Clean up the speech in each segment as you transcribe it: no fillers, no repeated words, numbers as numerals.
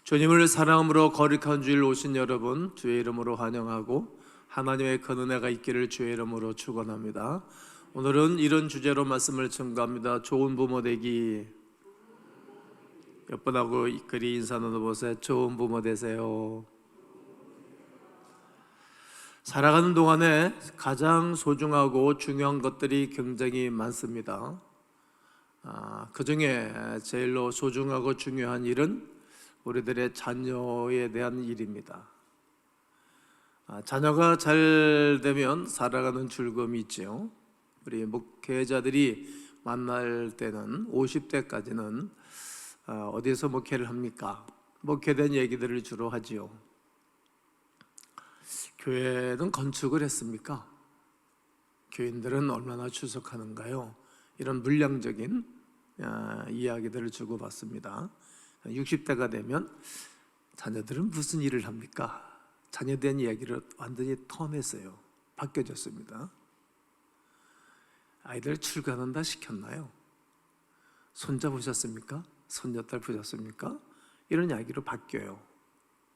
주님을 사랑함으로 거룩한 주일 오신 여러분, 주의 이름으로 환영하고 하나님의 큰 은혜가 있기를 주의 이름으로 축원합니다. 오늘은 이런 주제로 말씀을 증거합니다. 좋은 부모 되기. 옆분하고 이끌이 인사 나눠보세요. 좋은 부모 되세요. 살아가는 동안에 가장 소중하고 중요한 것들이 굉장히 많습니다. 그 중에 제일로 소중하고 중요한 일은 우리들의 자녀에 대한 일입니다. 자녀가 잘 되면 살아가는 즐거움이 있죠. 우리 목회자들이 만날 때는 50대까지는 어디서 목회를 합니까? 목회된 얘기들을 주로 하지요. 교회는 건축을 했습니까? 교인들은 얼마나 출석하는가요? 이런 물량적인 이야기들을 주고받습니다. 60대가 되면 자녀들은 무슨 일을 합니까? 자녀에 대한 이야기를 완전히 턴했어요. 바뀌어졌습니다. 아이들 출가한다 시켰나요? 손자 보셨습니까? 손녀딸 보셨습니까? 이런 이야기로 바뀌어요.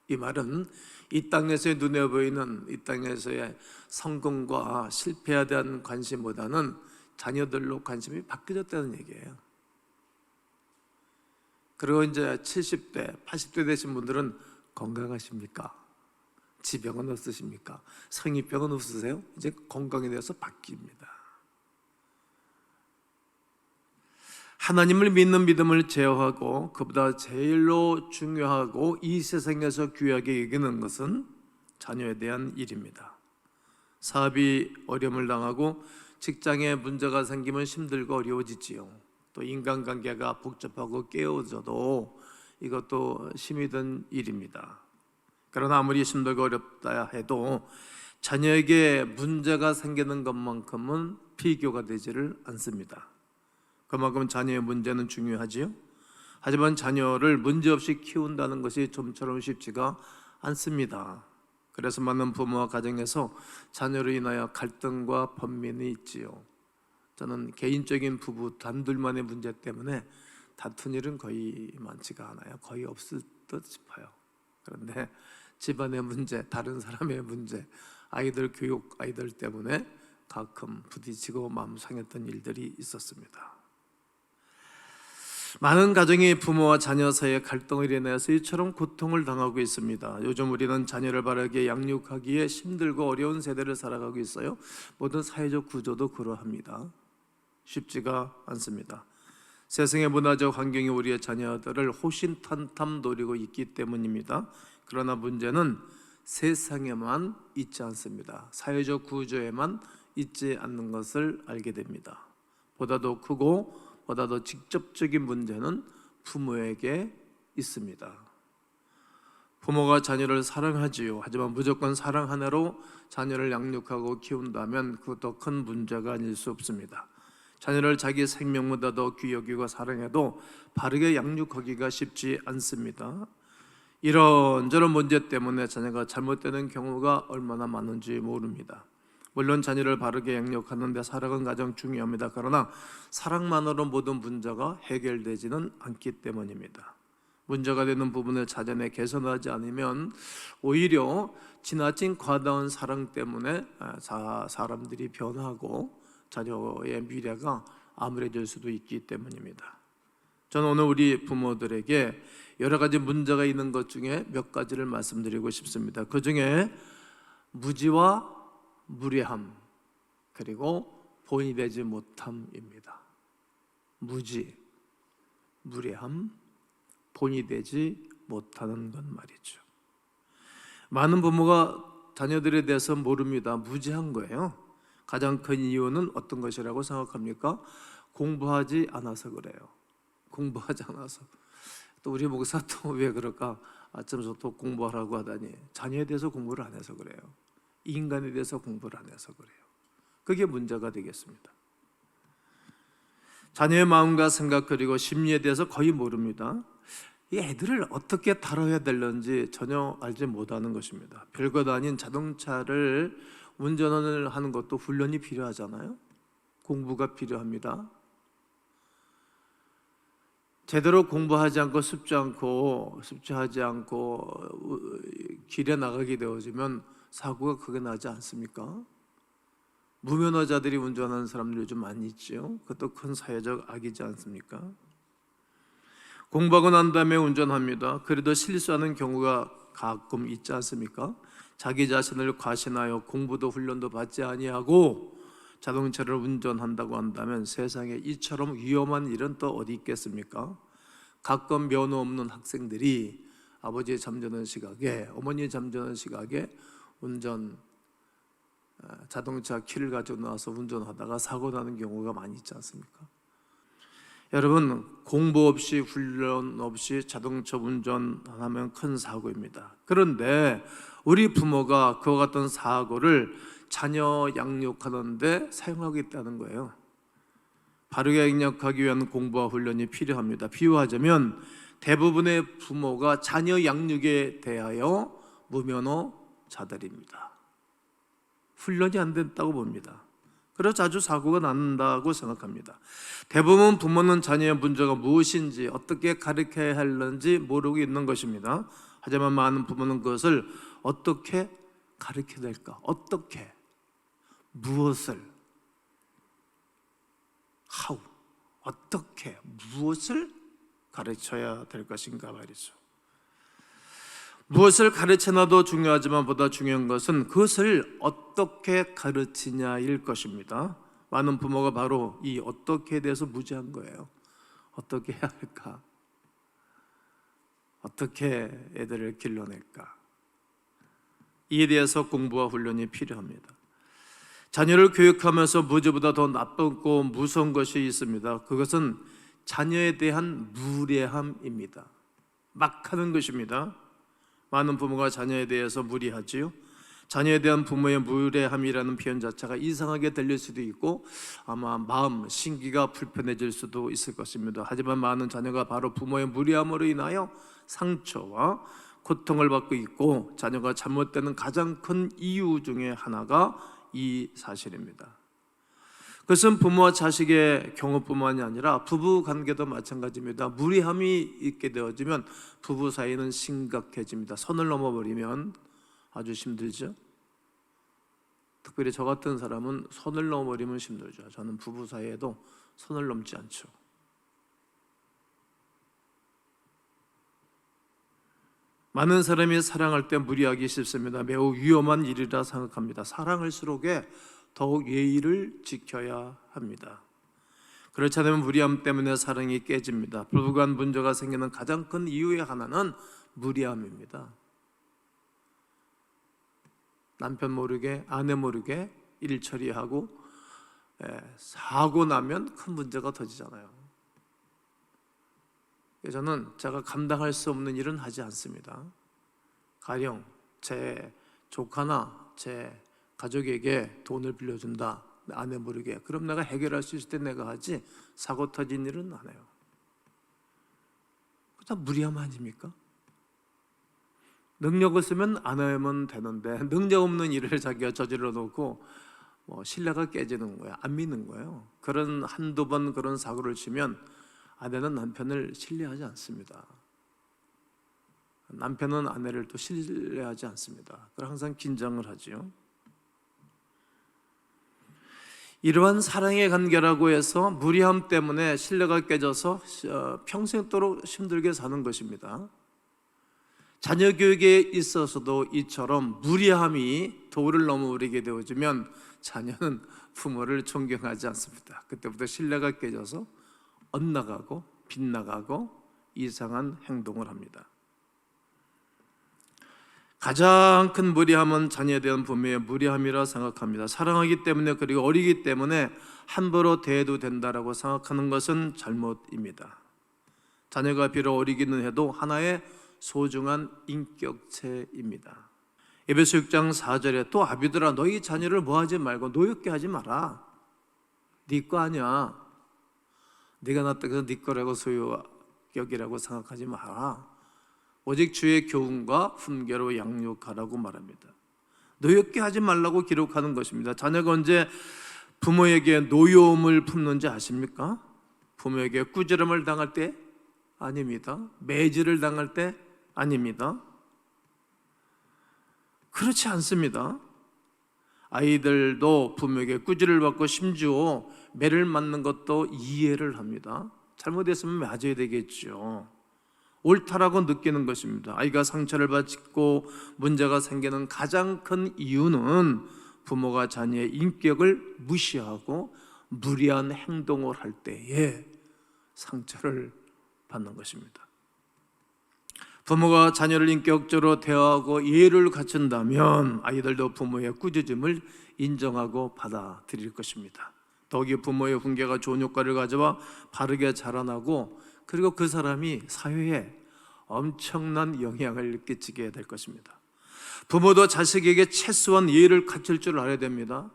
이 말은 이 땅에서의 눈에 보이는 이 땅에서의 성공과 실패에 대한 관심보다는 자녀들로 관심이 바뀌어졌다는 얘기예요. 그리고 이제 70대, 80대 되신 분들은 건강하십니까? 지병은 없으십니까? 성인병은 없으세요? 이제 건강에 대해서 바뀝니다. 하나님을 믿는 믿음을 제어하고 그보다 제일로 중요하고 이 세상에서 귀하게 여기는 것은 자녀에 대한 일입니다. 사업이 어려움을 당하고 직장에 문제가 생기면 힘들고 어려워지지요. 또 인간관계가 복잡하고 깨어져도 이것도 힘이 든 일입니다. 그러나 아무리 힘들고 어렵다 해도 자녀에게 문제가 생기는 것만큼은 비교가 되지를 않습니다. 그만큼 자녀의 문제는 중요하지요. 하지만 자녀를 문제없이 키운다는 것이 좀처럼 쉽지가 않습니다. 그래서 많은 부모와 가정에서 자녀로 인하여 갈등과 번민이 있지요. 저는 개인적인 부부 단둘만의 문제 때문에 다툰 일은 거의 많지가 않아요. 거의 없을 듯 싶어요. 그런데 집안의 문제, 다른 사람의 문제, 아이들 교육, 아이들 때문에 가끔 부딪히고 마음 상했던 일들이 있었습니다. 많은 가정이 부모와 자녀 사이의 갈등을 인해서 이처럼 고통을 당하고 있습니다. 요즘 우리는 자녀를 바르게 양육하기에 힘들고 어려운 세대를 살아가고 있어요. 모든 사회적 구조도 그러합니다. 쉽지가 않습니다. 세상의 문화적 환경이 우리의 자녀들을 호신탄탐 노리고 있기 때문입니다. 그러나 문제는 세상에만 있지 않습니다. 사회적 구조에만 있지 않는 것을 알게 됩니다. 보다 더 크고 보다 더 직접적인 문제는 부모에게 있습니다. 부모가 자녀를 사랑하지요. 하지만 무조건 사랑 하나로 자녀를 양육하고 키운다면 그것도 큰 문제가 아닐 수 없습니다. 자녀를 자기 생명보다 더 귀히 여기고 사랑해도 바르게 양육하기가 쉽지 않습니다. 이런저런 문제 때문에 자녀가 잘못되는 경우가 얼마나 많은지 모릅니다. 물론 자녀를 바르게 양육하는 데 사랑은 가장 중요합니다. 그러나 사랑만으로 모든 문제가 해결되지는 않기 때문입니다. 문제가 되는 부분을 자전에 개선하지 않으면 오히려 지나친 과다한 사랑 때문에 사람들이 변하고 자녀의 미래가 암울해질 수도 있기 때문입니다. 저는 오늘 우리 부모들에게 여러 가지 문제가 있는 것 중에 몇 가지를 말씀드리고 싶습니다. 그 중에 무지와 무례함, 그리고 본이 되지 못함입니다. 무지, 무례함, 본이 되지 못하는 것 말이죠. 많은 부모가 자녀들에 대해서 모릅니다. 무지한 거예요. 가장 큰 이유는 어떤 것이라고 생각합니까? 공부하지 않아서 그래요. 공부하지 않아서. 또 우리 목사 또 왜 그럴까? 아침부터 또 공부하라고 하다니 자녀에 대해서 공부를 안 해서 그래요. 인간에 대해서 공부를 안 해서 그래요. 그게 문제가 되겠습니다. 자녀의 마음과 생각 그리고 심리에 대해서 거의 모릅니다. 이 애들을 어떻게 다뤄야 되는지 전혀 알지 못하는 것입니다. 별것 아닌 자동차를 운전을 하는 것도 훈련이 필요하잖아요. 공부가 필요합니다. 제대로 공부하지 않고 숙제하지 않고 길에 나가게 되어지면 사고가 크게 나지 않습니까? 무면허자들이 운전하는 사람들 요즘 많이 있죠. 그것도 큰 사회적 악이지 않습니까? 공부하고 난 다음에 운전합니다. 그래도 실수하는 경우가 가끔 있지 않습니까? 자기 자신을 과신하여 공부도 훈련도 받지 아니하고 자동차를 운전한다고 한다면 세상에 이처럼 위험한 일은 또 어디 있겠습니까? 가끔 면허 없는 학생들이 아버지 잠자는 시각에, 어머니 잠자는 시각에 자동차 키를 가지고 나와서 운전하다가 사고 나는 경우가 많이 있지 않습니까? 여러분, 공부 없이 훈련 없이 자동차 운전하면 큰 사고입니다. 그런데 우리 부모가 그와 같은 사고를 자녀 양육하는데 사용하겠다는 거예요. 바르게 양육하기 위한 공부와 훈련이 필요합니다. 비유하자면 대부분의 부모가 자녀 양육에 대하여 무면허자들입니다. 훈련이 안 됐다고 봅니다. 그래서 자주 사고가 난다고 생각합니다. 대부분 부모는 자녀의 문제가 무엇인지 어떻게 가르쳐야 하는지 모르고 있는 것입니다. 하지만 많은 부모는 그것을 어떻게 가르쳐야 될까? 어떻게? 무엇을? how? 어떻게? 무엇을 가르쳐야 될 것인가 말이죠. 무엇을 가르치나도 중요하지만 보다 중요한 것은 그것을 어떻게 가르치냐일 것입니다. 많은 부모가 바로 이 어떻게에 대해서 무지한 거예요. 어떻게 해야 할까? 어떻게 애들을 길러낼까? 이에 대해서 공부와 훈련이 필요합니다. 자녀를 교육하면서 무엇보다 더 나쁘고 무서운 것이 있습니다. 그것은 자녀에 대한 무례함입니다. 막 하는 것입니다. 많은 부모가 자녀에 대해서 무리하지요. 자녀에 대한 부모의 무례함이라는 표현 자체가 이상하게 들릴 수도 있고 아마 마음, 심기가 불편해질 수도 있을 것입니다. 하지만 많은 자녀가 바로 부모의 무례함으로 인하여 상처와 고통을 받고 있고 자녀가 잘못되는 가장 큰 이유 중에 하나가 이 사실입니다. 그것은 부모와 자식의 경우뿐만이 아니라 부부 관계도 마찬가지입니다. 무례함이 있게 되어지면 부부 사이는 심각해집니다. 선을 넘어버리면 아주 힘들죠. 특별히 저 같은 사람은 선을 넘어버리면 힘들죠. 저는 부부 사이에도 선을 넘지 않죠. 많은 사람이 사랑할 때 무리하기 쉽습니다. 매우 위험한 일이라 생각합니다. 사랑할수록에 더욱 예의를 지켜야 합니다. 그렇지 않으면 무리함 때문에 사랑이 깨집니다. 부부 간 문제가 생기는 가장 큰 이유의 하나는 무리함입니다. 남편 모르게 아내 모르게 일 처리하고 사고 나면 큰 문제가 터지잖아요. 저는 제가 감당할 수 없는 일은 하지 않습니다. 가령 제 조카나 제 가족에게 돈을 빌려준다, 아내 모르게. 그럼 내가 해결할 수 있을 때 내가 하지 사고 터진 일은 안 해요. 다 무리함 아닙니까? 능력 없으면 안 하면 되는데 능력 없는 일을 자기가 저질러 놓고 신뢰가 깨지는 거예요. 안 믿는 거예요. 그런 한두 번 그런 사고를 치면 아내는 남편을 신뢰하지 않습니다. 남편은 아내를 또 신뢰하지 않습니다. 그래서 항상 긴장을 하지요. 이러한 사랑의 관계라고 해서 무리함 때문에 신뢰가 깨져서 평생도록 힘들게 사는 것입니다. 자녀 교육에 있어서도 이처럼 무리함이 도를 넘어버리게 되어지면 자녀는 부모를 존경하지 않습니다. 그때부터 신뢰가 깨져서 엇나가고 빗나가고 이상한 행동을 합니다. 가장 큰 무리함은 자녀에 대한 부모의 무리함이라 생각합니다. 사랑하기 때문에 그리고 어리기 때문에 함부로 대해도 된다라고 생각하는 것은 잘못입니다. 자녀가 비록 어리기는 해도 하나의 소중한 인격체입니다. 에베소 6장 4절에 또 아비들아 너희 자녀를 뭐하지 말고 노엽게 하지 마라. 네 거 아니야. 네가 낳았다고 네 거라고 소유 여기라고 생각하지 마라. 오직 주의 교훈과 훈계로 양육하라고 말합니다. 노엽게 하지 말라고 기록하는 것입니다. 자녀가 언제 부모에게 노여움을 품는지 아십니까? 부모에게 꾸지람을 당할 때 아닙니다. 매질을 당할 때? 아닙니다. 그렇지 않습니다. 아이들도 부모에게 꾸지를 받고 심지어 매를 맞는 것도 이해를 합니다. 잘못했으면 맞아야 되겠죠. 옳다라고 느끼는 것입니다. 아이가 상처를 받고 문제가 생기는 가장 큰 이유는 부모가 자녀의 인격을 무시하고 무리한 행동을 할 때에 상처를 받는 것입니다. 부모가 자녀를 인격적으로 대하고 예의를 갖춘다면 아이들도 부모의 꾸짖음을 인정하고 받아들일 것입니다. 더욱이 부모의 훈계가 좋은 효과를 가져와 바르게 자라나고 그리고 그 사람이 사회에 엄청난 영향을 끼치게 될 것입니다. 부모도 자식에게 최소한 예의를 갖출 줄 알아야 됩니다.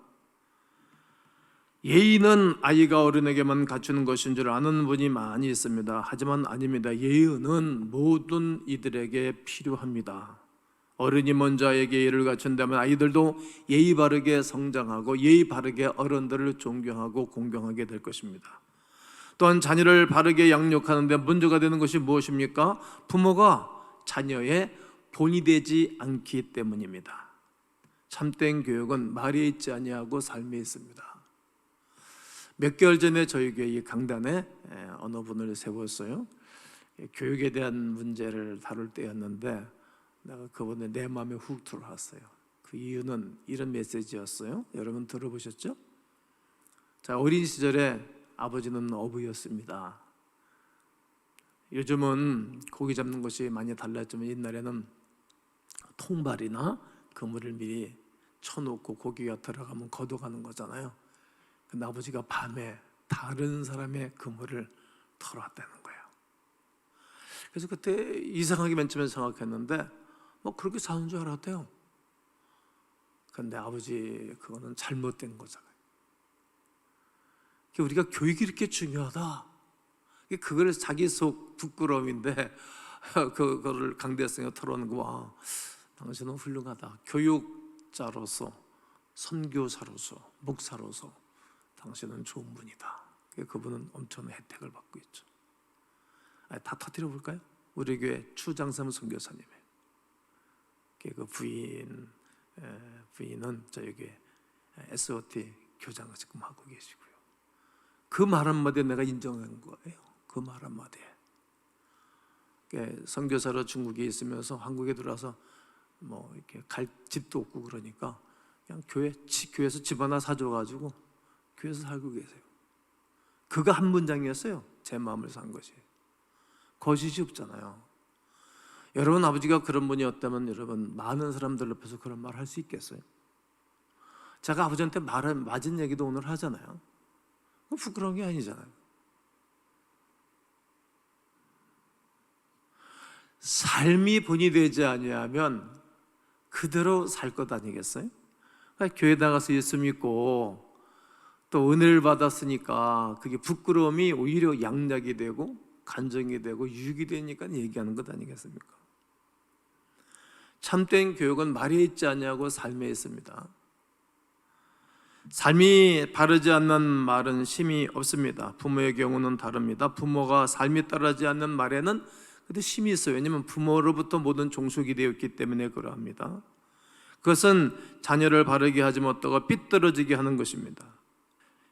예의는 아이가 어른에게만 갖추는 것인 줄 아는 분이 많이 있습니다. 하지만 아닙니다. 예의는 모든 이들에게 필요합니다. 어른이 먼저 아이에게 예의를 갖춘다면 아이들도 예의 바르게 성장하고 예의 바르게 어른들을 존경하고 공경하게 될 것입니다. 또한 자녀를 바르게 양육하는 데 문제가 되는 것이 무엇입니까? 부모가 자녀의 본이 되지 않기 때문입니다. 참된 교육은 말에 있지 아니하고 삶에 있습니다. 몇 개월 전에 저희 교회 강단에 어느 분을 세웠어요. 교육에 대한 문제를 다룰 때였는데 내가 그분의 내 마음에 훅 들어왔어요. 그 이유는 이런 메시지였어요. 여러분 들어보셨죠? 자, 어린 시절에 아버지는 어부였습니다. 요즘은 고기 잡는 것이 많이 달랐지만 옛날에는 통발이나 그물을 미리 쳐놓고 고기가 들어가면 걷어가는 거잖아요. 근데 아버지가 밤에 다른 사람의 그물을 털어왔다는 거예요. 그래서 그때 이상하게 맨 처음에 생각했는데 그렇게 사는 줄 알았대요. 근데 아버지 그거는 잘못된 거잖아요. 우리가 교육이 이렇게 중요하다. 그걸 자기 속 부끄러움인데 그거를 강대성에 털어오는 거 와. 당신은 훌륭하다. 교육자로서, 선교사로서, 목사로서 당신은 좋은 분이다. 그분은 엄청난 혜택을 받고 있죠. 다 터뜨려 볼까요? 우리 교회 추장삼 선교사님의 그 부인은 저희 교회 SOT 교장을 지금 하고 계시고요. 그 말 한마디에 내가 인정한 거예요. 그 말 한마디에. 선교사로 중국에 있으면서 한국에 들어와서 이렇게 갈 집도 없고 그러니까 그냥 교회에서 집 하나 사줘가지고 교회에서 살고 계세요. 그거 한 문장이었어요. 제 마음을 산 것이. 거짓이 없잖아요. 여러분 아버지가 그런 분이었다면 여러분 많은 사람들 옆에서 그런 말 할 수 있겠어요? 제가 아버지한테 맞은 얘기도 오늘 하잖아요. 부끄러운 게 아니잖아요. 삶이 본이 되지 아니하면 그대로 살 것 아니겠어요? 그러니까 교회 나가서 예수 믿고 또 은혜를 받았으니까 그게 부끄러움이 오히려 양약이 되고 간정이 되고 유익이 되니까 얘기하는 것 아니겠습니까? 참된 교육은 말에 있지 않냐고 삶에 있습니다. 삶이 바르지 않는 말은 심이 없습니다. 부모의 경우는 다릅니다. 부모가 삶이 따르지 않는 말에는 그래도 심이 있어요. 왜냐하면 부모로부터 모든 종속이 되었기 때문에 그러합니다. 그것은 자녀를 바르게 하지 못하고 삐뚤어지게 하는 것입니다.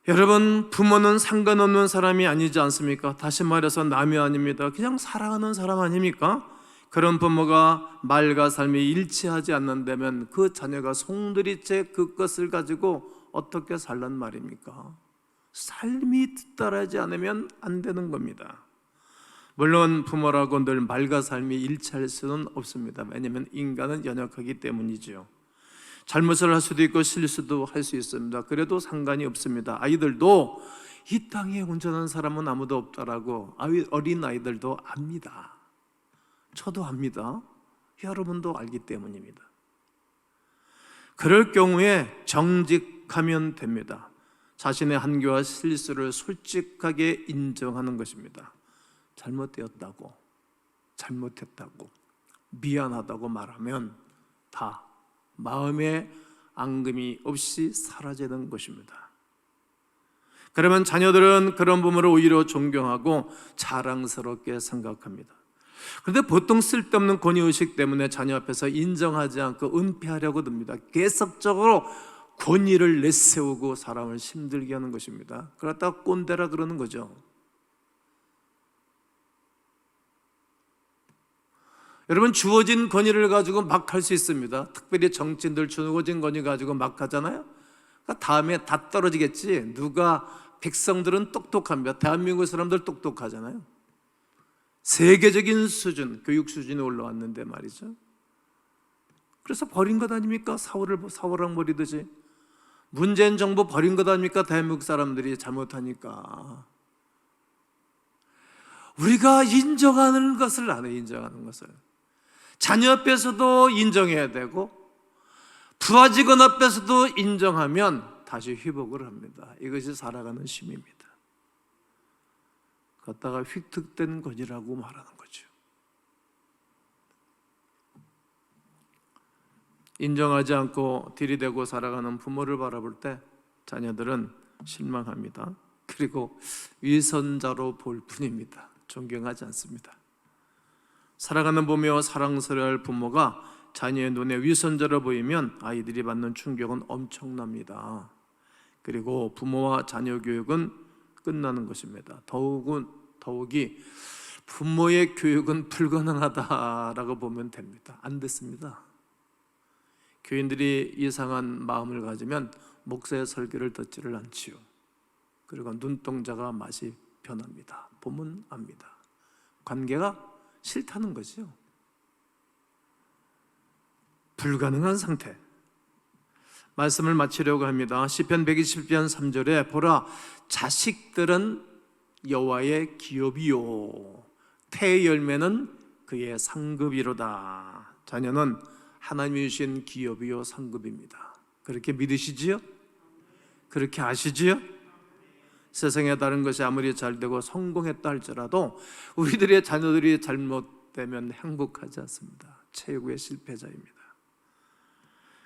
여러분, 부모는 상관없는 사람이 아니지 않습니까? 다시 말해서 남이 아닙니다. 그냥 사랑하는 사람 아닙니까? 그런 부모가 말과 삶이 일치하지 않는다면 그 자녀가 송두리째 그것을 가지고 어떻게 살란 말입니까? 삶이 따르지 않으면 안 되는 겁니다. 물론 부모라고 늘 말과 삶이 일치할 수는 없습니다. 왜냐하면 인간은 연약하기 때문이죠. 잘못을 할 수도 있고 실수도 할 수 있습니다. 그래도 상관이 없습니다. 아이들도 이 땅에 온전한 사람은 아무도 없다라고 어린 아이들도 압니다. 저도 압니다. 여러분도 알기 때문입니다. 그럴 경우에 정직하면 됩니다. 자신의 한계와 실수를 솔직하게 인정하는 것입니다. 잘못되었다고, 잘못했다고, 미안하다고 말하면 다 마음에 앙금이 없이 사라지는 것입니다. 그러면 자녀들은 그런 부모를 오히려 존경하고 자랑스럽게 생각합니다. 그런데 보통 쓸데없는 권위의식 때문에 자녀 앞에서 인정하지 않고 은폐하려고 듭니다. 계속적으로 권위를 내세우고 사람을 힘들게 하는 것입니다. 그러다가 꼰대라 그러는 거죠. 여러분, 주어진 권위를 가지고 막 할 수 있습니다. 특별히 정치인들 주어진 권위 가지고 막 하잖아요. 그러니까 다음에 다 떨어지겠지. 백성들은 똑똑합니다. 대한민국 사람들 똑똑하잖아요. 세계적인 수준, 교육 수준이 올라왔는데 말이죠. 그래서 버린 것 아닙니까? 사월랑 버리듯이. 문재인 정부 버린 것 아닙니까? 대한민국 사람들이 잘못하니까. 우리가 인정하는 것을 안 해, 인정하는 것을. 자녀 앞에서도 인정해야 되고 부하 직원 앞에서도 인정하면 다시 회복을 합니다. 이것이 살아가는 힘입니다. 갖다가 획득된 것이라고 말하는 거죠. 인정하지 않고 들이대고 살아가는 부모를 바라볼 때 자녀들은 실망합니다. 그리고 위선자로 볼 뿐입니다. 존경하지 않습니다. 살아가는 보며 사랑스러워야 할 부모가 자녀의 눈에 위선자로 보이면 아이들이 받는 충격은 엄청납니다. 그리고 부모와 자녀 교육은 끝나는 것입니다. 더욱이 부모의 교육은 불가능하다라고 보면 됩니다. 안 됐습니다. 교인들이 이상한 마음을 가지면 목사의 설교를 듣지를 않지요. 그리고 눈동자가 맛이 변합니다. 보면 압니다. 관계가 싫다는 거죠. 불가능한 상태. 말씀을 마치려고 합니다. 시편 120편 3절에 보라, 자식들은 여호와의 기업이요 태의 열매는 그의 상급이로다. 자녀는 하나님이 주신 기업이요 상급입니다. 그렇게 믿으시지요? 그렇게 아시지요? 세상에 다른 것이 아무리 잘되고 성공했다 할지라도 우리들의 자녀들이 잘못되면 행복하지 않습니다. 최고의 실패자입니다.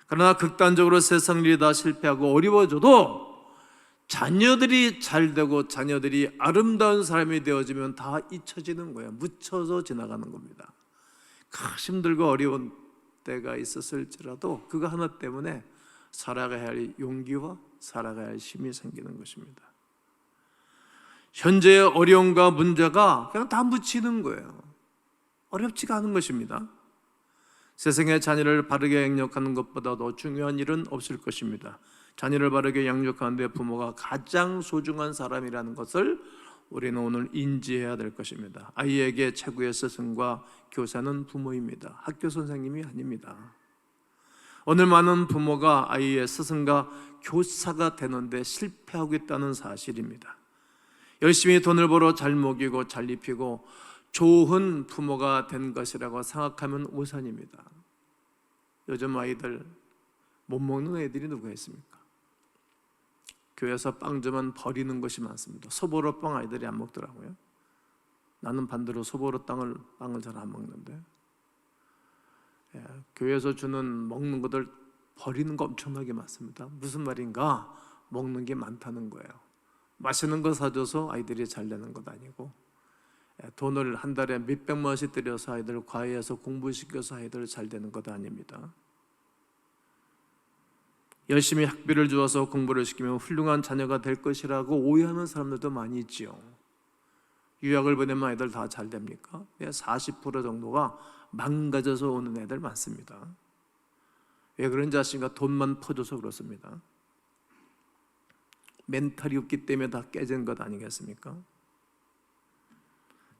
그러나 극단적으로 세상 일이 다 실패하고 어려워져도 자녀들이 잘되고 자녀들이 아름다운 사람이 되어지면 다 잊혀지는 거예요. 묻혀서 지나가는 겁니다. 힘들고 어려운 때가 있었을지라도 그거 하나 때문에 살아가야 할 용기와 살아가야 할 힘이 생기는 것입니다. 현재의 어려움과 문제가 그냥 다 묻히는 거예요. 어렵지가 않은 것입니다. 세상의 자녀를 바르게 양육하는 것보다 더 중요한 일은 없을 것입니다. 자녀를 바르게 양육하는 데 부모가 가장 소중한 사람이라는 것을 우리는 오늘 인지해야 될 것입니다. 아이에게 최고의 스승과 교사는 부모입니다. 학교 선생님이 아닙니다. 오늘 많은 부모가 아이의 스승과 교사가 되는데 실패하고 있다는 사실입니다. 열심히 돈을 벌어 잘 먹이고 잘 입히고 좋은 부모가 된 것이라고 생각하면 오산입니다. 요즘 아이들 못 먹는 애들이 누가 있습니까? 교회에서 빵 주면 버리는 것이 많습니다. 소보로 빵 아이들이 안 먹더라고요. 나는 반대로 소보로 빵을 잘 안 먹는데 교회에서 주는 먹는 것들 버리는 거 엄청나게 많습니다. 무슨 말인가? 먹는 게 많다는 거예요. 맛있는 거 사줘서 아이들이 잘 되는 것 아니고 돈을 한 달에 몇백만 원씩 들여서 아이들 과외해서 공부시켜서 아이들 잘 되는 것 아닙니다. 열심히 학비를 주어서 공부를 시키면 훌륭한 자녀가 될 것이라고 오해하는 사람들도 많이 있지요. 유학을 보내면 아이들 다 잘 됩니까? 40% 정도가 망가져서 오는 애들 많습니다. 왜 그런지 아십니까? 돈만 퍼줘서 그렇습니다. 멘탈이 없기 때문에 다 깨진 것 아니겠습니까?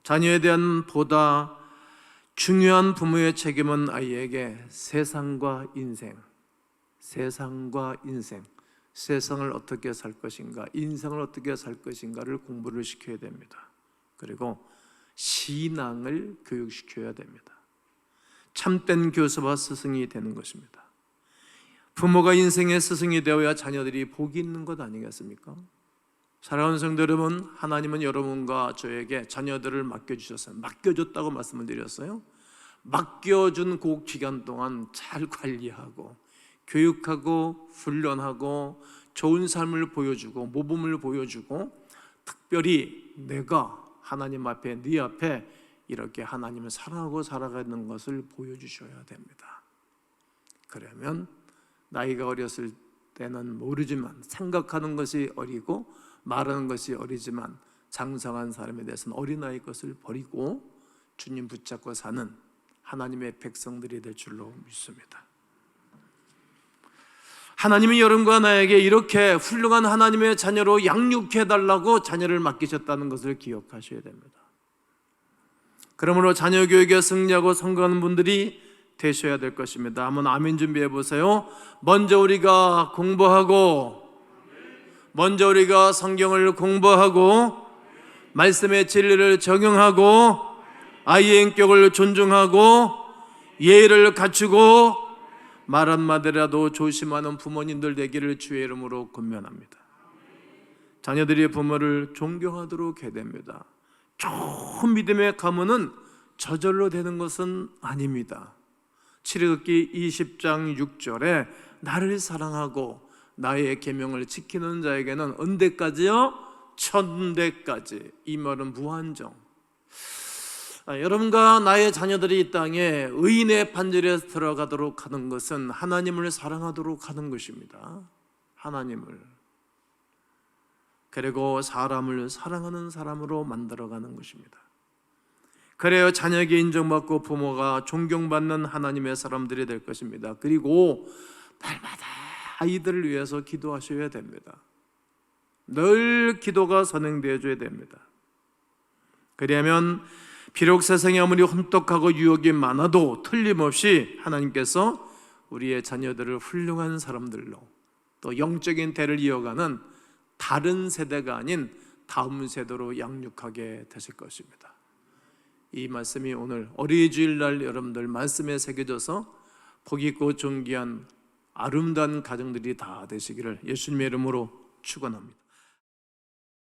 자녀에 대한 보다 중요한 부모의 책임은 아이에게 세상과 인생, 세상을 어떻게 살 것인가, 인생을 어떻게 살 것인가를 공부를 시켜야 됩니다. 그리고 신앙을 교육시켜야 됩니다. 참된 교수와 스승이 되는 것입니다. 부모가 인생의 스승이 되어야 자녀들이 복이 있는 것 아니겠습니까? 사랑하는 성도 여러분, 하나님은 여러분과 저에게 자녀들을 맡겨주셨어요. 맡겨줬다고 말씀을 드렸어요. 맡겨준 그 기간 동안 잘 관리하고 교육하고 훈련하고 좋은 삶을 보여주고 모범을 보여주고 특별히 내가 하나님 앞에 네 앞에 이렇게 하나님을 사랑하고 살아가는 것을 보여주셔야 됩니다. 그러면 나이가 어렸을 때는 모르지만 생각하는 것이 어리고 말하는 것이 어리지만 장성한 사람에 대해서는 어린아이 것을 버리고 주님 붙잡고 사는 하나님의 백성들이 될 줄로 믿습니다. 하나님이 여러분과 나에게 이렇게 훌륭한 하나님의 자녀로 양육해달라고 자녀를 맡기셨다는 것을 기억하셔야 됩니다. 그러므로 자녀 교육에 승리하고 성공하는 분들이 되셔야 될 것입니다. 한번 아멘 준비해 보세요. 먼저 우리가 공부하고, 먼저 우리가 성경을 공부하고 말씀의 진리를 적용하고 아이의 인격을 존중하고 예의를 갖추고 말 한마디라도 조심하는 부모님들 되기를 주의 이름으로 권면합니다. 자녀들이 부모를 존경하도록 해야 됩니다. 좋은 믿음의 가문은 저절로 되는 것은 아닙니다. 출애굽기 20장 6절에 나를 사랑하고 나의 계명을 지키는 자에게는 언제까지요? 천대까지. 이 말은 무한정. 여러분과 나의 자녀들이 이 땅에 의인의 판결에 들어가도록 하는 것은 하나님을 사랑하도록 하는 것입니다. 하나님을. 그리고 사람을 사랑하는 사람으로 만들어가는 것입니다. 그래야 자녀에게 인정받고 부모가 존경받는 하나님의 사람들이 될 것입니다. 그리고 날마다 아이들을 위해서 기도하셔야 됩니다. 늘 기도가 선행되어줘야 됩니다. 그러면 비록 세상이 아무리 혼떡하고 유혹이 많아도 틀림없이 하나님께서 우리의 자녀들을 훌륭한 사람들로 또 영적인 대를 이어가는 다른 세대가 아닌 다음 세대로 양육하게 되실 것입니다. 이 말씀이 오늘 어린이 주일날 여러분들 말씀에 새겨져서 복 있고 존귀한 아름다운 가정들이 다 되시기를 예수님의 이름으로 축원합니다.